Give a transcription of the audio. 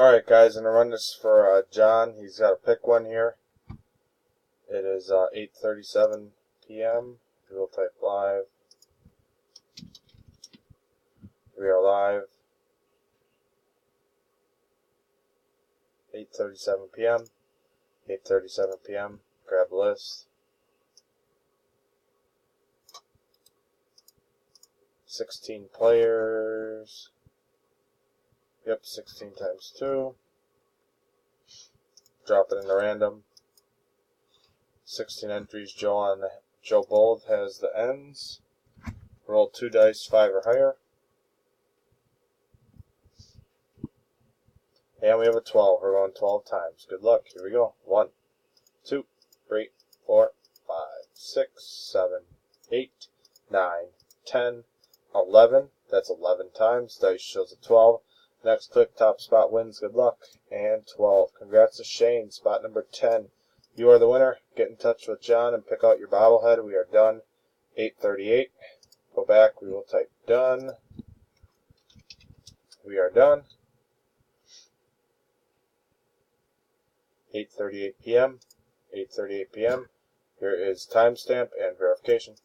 Alright guys, I'm going to run this for John. He's got to pick one here. It is 8:37 p.m. We will type live. We are live. 8:37 p.m. 8:37 p.m. Grab the list. 16 players. Yep, 16 times 2. Drop it into random. 16 entries. Joe Bold has the ends. Roll 2 dice, 5 or higher. And we have a 12. We're going 12 times. Good luck. Here we go. 1, 2, 3, 4, 5, 6, 7, 8, 9, 10, 11. That's 11 times. Dice shows a 12. Next click, top spot wins. Good luck. And 12. Congrats to Shane. Spot number 10. You are the winner. Get in touch with John and pick out your bobblehead. We are done. 8:38. Go back. We will type done. We are done. 8:38 p.m. 8:38 p.m. Here is timestamp and verification.